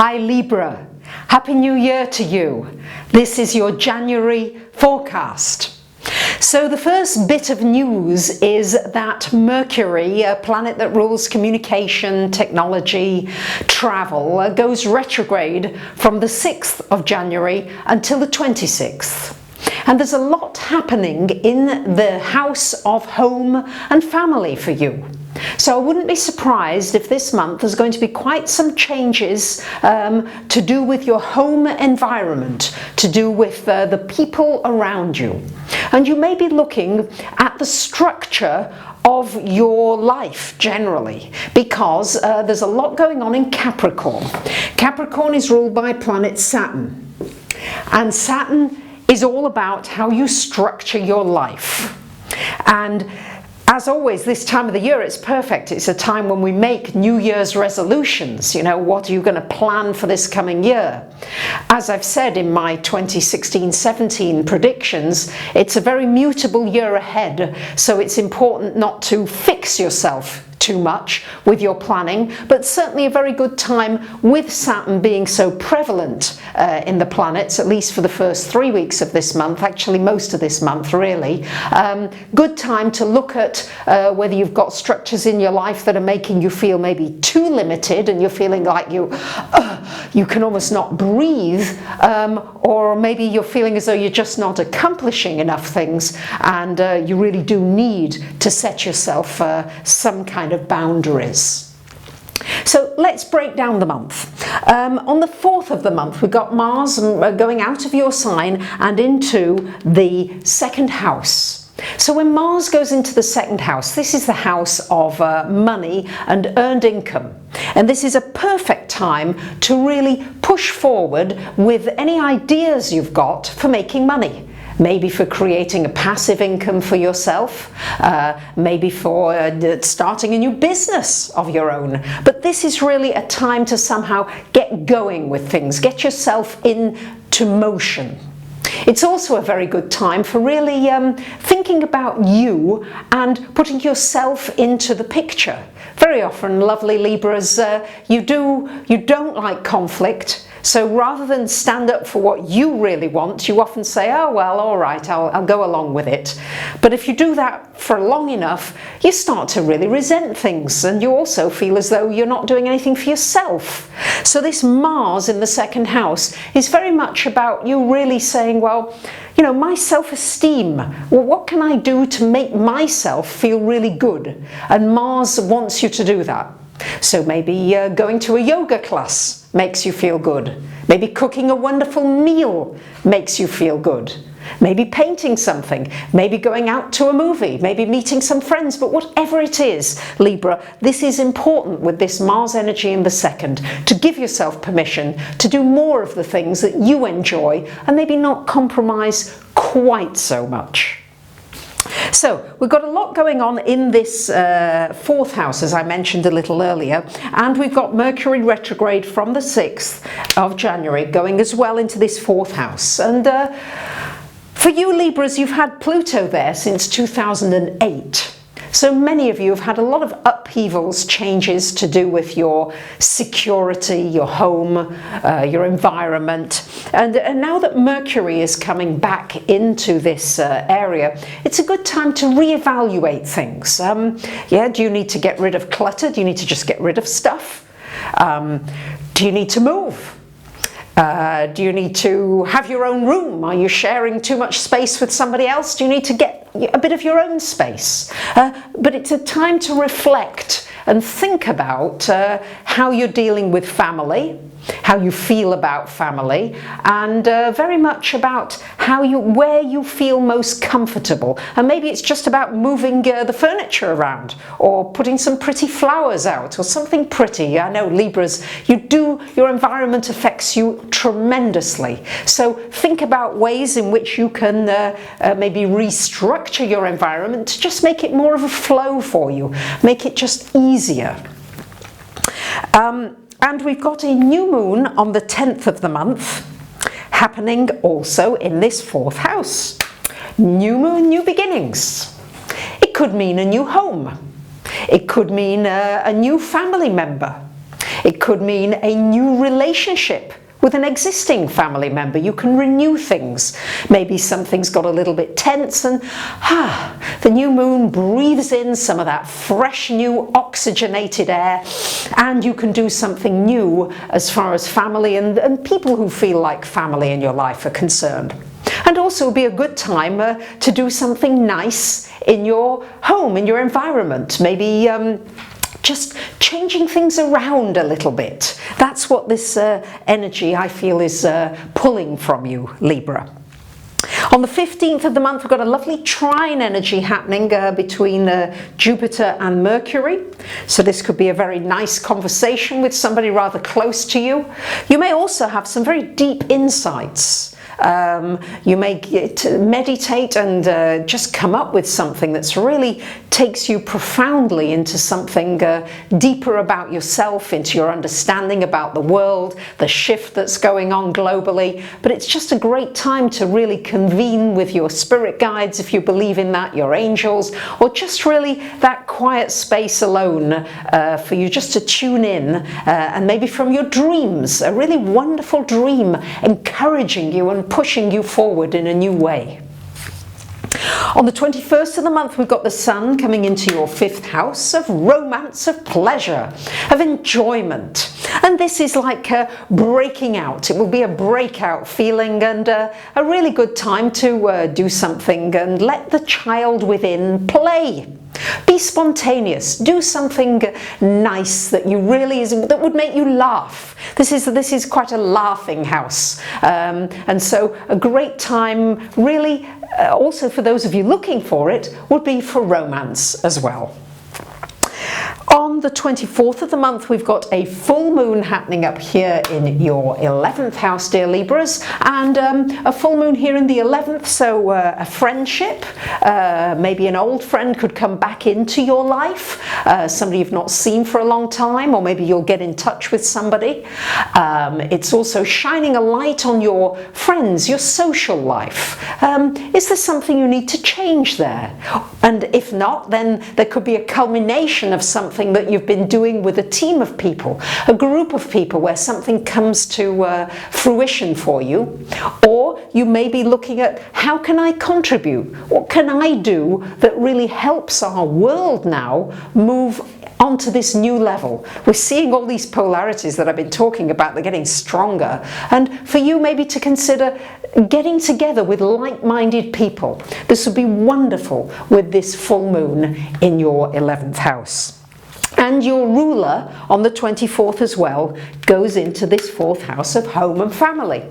Hi Libra, Happy New Year to you. This is your January forecast. So the first bit of news is that Mercury, a planet that rules communication, technology, travel, goes retrograde from the 6th of January until the 26th. And there's a lot happening in the house of home and family for you. So I wouldn't be surprised if this month there's going to be quite some changes to do with your home environment, to do with the people around you. And you may be looking at the structure of your life generally, because there's a lot going on in Capricorn. Capricorn is ruled by planet Saturn, and Saturn is all about how you structure your life. And as always, this time of the year, it's perfect. It's a time when we make New Year's resolutions. You know, what are you going to plan for this coming year? As I've said in my 2016-17 predictions, it's a very mutable year ahead, so it's important not to fix yourself too much with your planning, but certainly a very good time with Saturn being so prevalent in the planets, at least for the first 3 weeks of this month, actually most of this month really. Good time to look at whether you've got structures in your life that are making you feel maybe too limited and you're feeling like you can almost not breathe, or maybe you're feeling as though you're just not accomplishing enough things, and you really do need to set yourself some kind of boundaries. So let's break down the month. On the 4th of the month, we've got Mars going out of your sign and into the second house. So when Mars goes into the second house, this is the house of money and earned income. And this is a perfect time to really push forward with any ideas you've got for making money. Maybe for creating a passive income for yourself, maybe for starting a new business of your own. But this is really a time to somehow get going with things, get yourself into motion. It's also a very good time for really thinking about you and putting yourself into the picture. Very often, lovely Libras, you don't like conflict. So rather than stand up for what you really want, you often say, oh well, all right, I'll go along with it. But if you do that for long enough, you start to really resent things, and you also feel as though you're not doing anything for yourself. So this Mars in the second house is very much about you really saying, well, you know, my self-esteem, well, what can I do to make myself feel really good? And Mars wants you to do that. So maybe going to a yoga class makes you feel good. Maybe cooking a wonderful meal makes you feel good. Maybe painting something, maybe going out to a movie, maybe meeting some friends, but whatever it is, Libra, this is important with this Mars energy in the second, to give yourself permission to do more of the things that you enjoy and maybe not compromise quite so much. So we've got a lot going on in this fourth house, as I mentioned a little earlier, and we've got Mercury retrograde from the 6th of January going as well into this fourth house. And for you Libras, you've had Pluto there since 2008. So many of you have had a lot of upheavals, changes to do with your security, your home, your environment. And now that Mercury is coming back into this area, it's a good time to reevaluate things. Do you need to get rid of clutter? Do you need to just get rid of stuff? Do you need to move? Do you need to have your own room? Are you sharing too much space with somebody else? Do you need to get a bit of your own space? But it's a time to reflect and think about how you're dealing with family, how you feel about family, and very much about where you feel most comfortable. And maybe it's just about moving the furniture around, or putting some pretty flowers out, or something pretty. I know Libras, your environment affects you tremendously. So think about ways in which you can maybe restructure your environment to just make it more of a flow for you, make it just easier. And we've got a new moon on the 10th of the month happening also in this fourth house. New moon, new beginnings. It could mean a new home. It could mean a new family member. It could mean a new relationship with an existing family member. You can renew things. Maybe something's got a little bit tense and the new moon breathes in some of that fresh new oxygenated air, and you can do something new as far as family and people who feel like family in your life are concerned. And also be a good time to do something nice in your home, in your environment. Maybe just changing things around a little bit. That's what this energy, I feel, is pulling from you, Libra. On the 15th of the month, we've got a lovely trine energy happening between Jupiter and Mercury. So this could be a very nice conversation with somebody rather close to you. You may also have some very deep insights. You may meditate and just come up with something that's really takes you profoundly into something deeper about yourself, into your understanding about the world, the shift that's going on globally. But it's just a great time to really convene with your spirit guides, if you believe in that, your angels, or just really that quiet space alone for you just to tune in and maybe from your dreams, a really wonderful dream encouraging you and pushing you forward in a new way. On the 21st of the month, we've got the Sun coming into your 5th house of romance, of pleasure, of enjoyment. And this is like breaking out. It will be a breakout feeling and a really good time to do something and let the child within play. Be spontaneous. Do something nice that you really that would make you laugh. This is quite a laughing house, and so a great time, really. Also, for those of you looking for it, would be for romance as well. On the 24th of the month, we've got a full moon happening up here in your 11th house, dear Libras, and a full moon here in the 11th, so a friendship, maybe an old friend could come back into your life, somebody you've not seen for a long time, or maybe you'll get in touch with somebody. It's also shining a light on your friends, your social life. Is there something you need to change there? And if not, then there could be a culmination of something that you've been doing with a team of people, a group of people, where something comes to fruition for you. Or you may be looking at, how can I contribute? What can I do that really helps our world now move onto this new level? We're seeing all these polarities that I've been talking about, they're getting stronger. And for you maybe to consider getting together with like-minded people. This would be wonderful with this full moon in your 11th house. And your ruler on the 24th as well goes into this 4th house of home and family.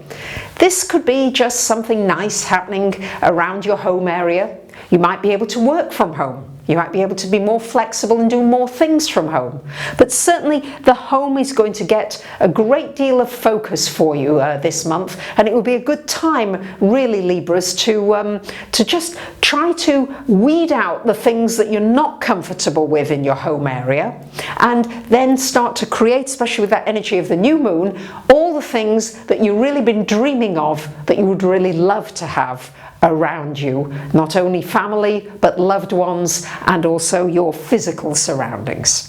This could be just something nice happening around your home area. You might be able to work from home. You might be able to be more flexible and do more things from home. But certainly the home is going to get a great deal of focus for you this month, and it will be a good time, really, Libras, to just try to weed out the things that you're not comfortable with in your home area, and then start to create, especially with that energy of the new moon, all the things that you've really been dreaming of that you would really love to have around you, not only family but loved ones and also your physical surroundings.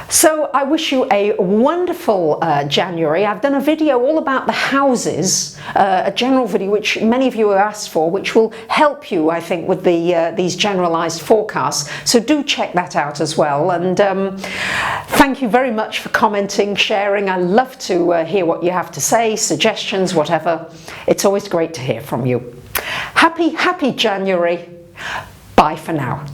So I wish you a wonderful January. I've done a video all about the houses, a general video which many of you have asked for, which will help you, I think, with these generalized forecasts. So do check that out as well. And thank you very much for commenting, sharing. I love to hear what you have to say, suggestions, whatever. It's always great to hear from you. Happy January. Bye for now.